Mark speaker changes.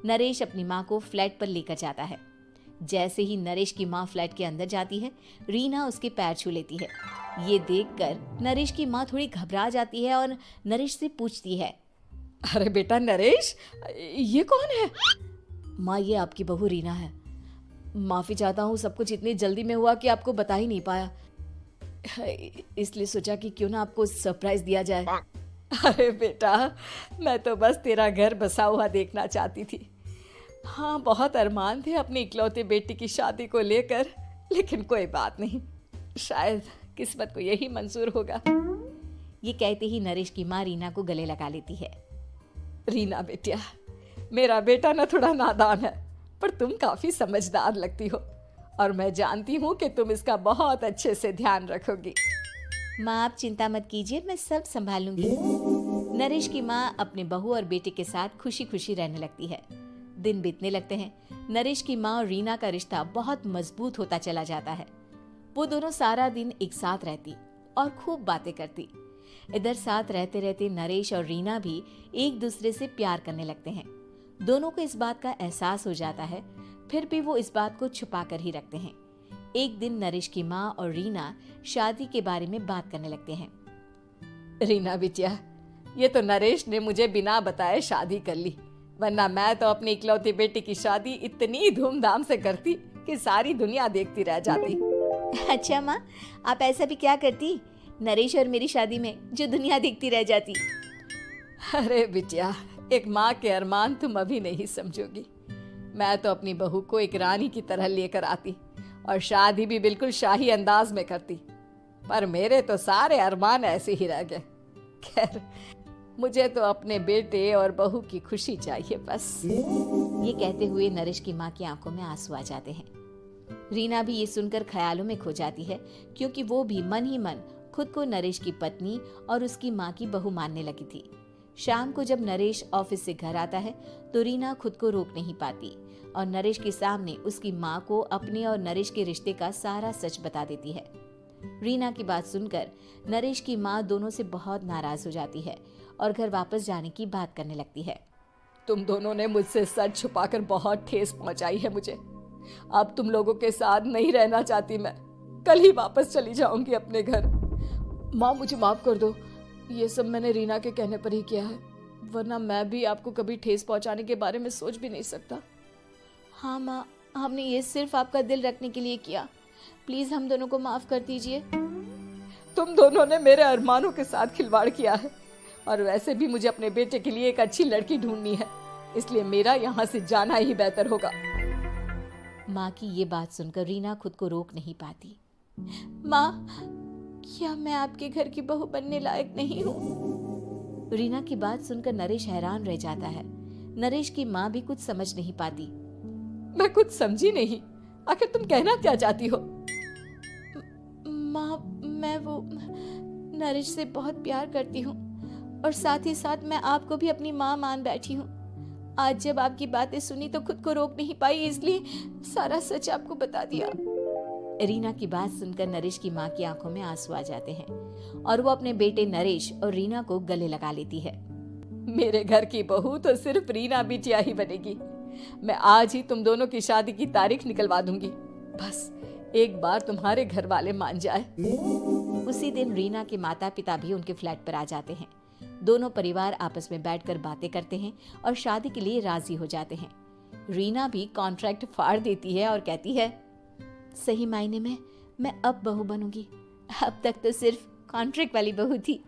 Speaker 1: नरेश अपनी माँ को फ्लैट पर लेकर जाता है। जैसे ही नरेश की माँ फ्लैट के अंदर जाती है, रीना उसके पैर छू लेती है। ये देखकर नरेश की माँ थोड़ी घबरा जाती है और नरेश से पूछती है,
Speaker 2: अरे बेटा नरेश, ये कौन है?
Speaker 1: माँ ये आपकी बहू रीना है।
Speaker 2: माफी चाहता हूँ, सब कुछ इतनी जल्दी में हुआ कि आपको बता ही नहीं पाया, इसलिए सोचा कि क्यों ना आपको सरप्राइज दिया जाए। अरे बेटा, मैं तो बस तेरा घर बसा हुआ देखना चाहती थी। हाँ, बहुत अरमान थे अपनी इकलौते बेटी की शादी को लेकर, लेकिन कोई बात नहीं, शायद किस्मत को यही मंजूर होगा।
Speaker 1: ये कहते ही नरेश की माँ रीना को गले लगा लेती है।
Speaker 2: रीना बेटिया, मेरा बेटा ना थोड़ा नादान है, पर तुम काफी समझदार लगती हो और मैं जानती हूँ कि तुम इसका बहुत अच्छे से ध्यान रखोगी।
Speaker 1: माँ आप चिंता मत कीजिए, मैं सब संभाल लूंगी। नरेश की माँ अपने बहू और बेटे के साथ खुशी खुशी रहने लगती है। दिन बीतने लगते हैं। नरेश की माँ और रीना का रिश्ता बहुत मजबूत होता चला जाता है। वो दोनों सारा दिन एक साथ रहती और खूब बातें करती। इधर साथ रहते रहते नरेश और रीना भी एक दूसरे से प्यार करने लगते हैं। दोनों को इस बात का एहसास हो जाता है, फिर भी वो इस बात को छुपा कर ही रखते हैं। एक दिन नरेश की माँ और रीना शादी के बारे में बात करने लगते हैं।
Speaker 2: रीना बिटिया, ये तो नरेश ने मुझे बिना बताए शादी कर ली, वरना मैं तो अपनी इकलौती बेटी की शादी इतनी धूमधाम से करती कि सारी दुनिया देखती रह जाती।
Speaker 1: अच्छा माँ, आप ऐसा भी क्या करती नरेश और मेरी शादी में जो दुनिया देखती रह जाती?
Speaker 2: अरे बिटिया, एक माँ के अरमान तुम अभी नहीं समझोगी। मैं तो अपनी बहू को एक रानी की तरह लेकर आती और शादी भी बिल्कुल शाही अंदाज में करती, पर मेरे तो सारे अरमान ऐसे ही रह गए। खैर, मुझे तो अपने बेटे और बहू की खुशी चाहिए बस।
Speaker 1: ये कहते हुए नरेश की माँ की आंखों में आंसू आ जाते हैं। रीना भी ये सुनकर ख्यालों में खो जाती है, क्योंकि वो भी मन ही मन खुद को नरेश की पत्नी और उसकी माँ की बहू मानने लगी थी। शाम को जब नरेश ऑफिस से घर आता है तो रीना खुद को रोक नहीं पाती और नरेश के सामने उसकी माँ को अपने और नरेश के रिश्ते का सारा सच बता देती है। रीना की बात सुनकर नरेश की माँ दोनों से बहुत नाराज हो जाती है और घर वापस जाने की बात करने लगती है।
Speaker 2: तुम दोनों ने मुझसे सच छुपाकर बहुत ठेस पहुंचाई है मुझे। अब तुम लोगों के साथ नहीं रहना चाहती मैं, कल ही वापस चली जाऊंगी अपने घर। माँ मुझे माफ कर दो, ये सब मैंने रीना के कहने पर ही किया है, वरना मैं भी आपको कभी ठेस पहुंचाने के बारे में सोच भी नहीं सकता।
Speaker 1: हाँ माँ, हमने ये सिर्फ आपका दिल रखने के लिए किया, प्लीज हम दोनों को माफ कर दीजिए।
Speaker 2: तुम दोनों ने मेरे अरमानों के साथ खिलवाड़ किया है और वैसे भी मुझे अपने बेटे के लिए एक अच्छी लड़की ढूंढनी है, इसलिए मेरा यहाँ से जाना ही बेहतर होगा।
Speaker 1: माँ की ये बात सुनकर रीना खुद को रोक नहीं पाती। माँ, क्या मैं आपके घर की बहू बनने लायक नहीं हूँ? रीना की बात सुनकर नरेश हैरान रह जाता है। नरेश की माँ भी कुछ समझ नहीं पाती।
Speaker 2: मैं कुछ समझी नहीं, आखिर तुम कहना क्या चाहती हो?
Speaker 1: माँ, मैं वो नरेश से बहुत प्यार करती हूँ और साथ ही साथ मैं आपको भी अपनी माँ मान बैठी हूँ। आज जब आपकी बातें सुनी तो खुद को रोक नहीं पाई, इसलिए सारा सच आपको बता दिया। रीना की बात सुनकर नरेश की माँ की आंखों में आंसू आ जाते हैं और वो अपने बेटे नरेश और रीना को गले लगा लेती है।
Speaker 2: मेरे घर की बहू तो सिर्फ रीना बिटिया ही बनेगी। मैं आज ही तुम दोनों की शादी की तारीख निकलवा दूंगी, बस एक बार तुम्हारे घर वाले मान जाए।
Speaker 1: उसी दिन रीना के माता पिता भी उनके फ्लैट पर आ जाते हैं। दोनों परिवार आपस में बैठकर बातें करते हैं और शादी के लिए राजी हो जाते हैं। रीना भी कॉन्ट्रैक्ट फाड़ देती है और कहती है, सही मायने में मैं अब बहू बनूंगी, अब तक तो सिर्फ कॉन्ट्रैक्ट वाली बहू थी।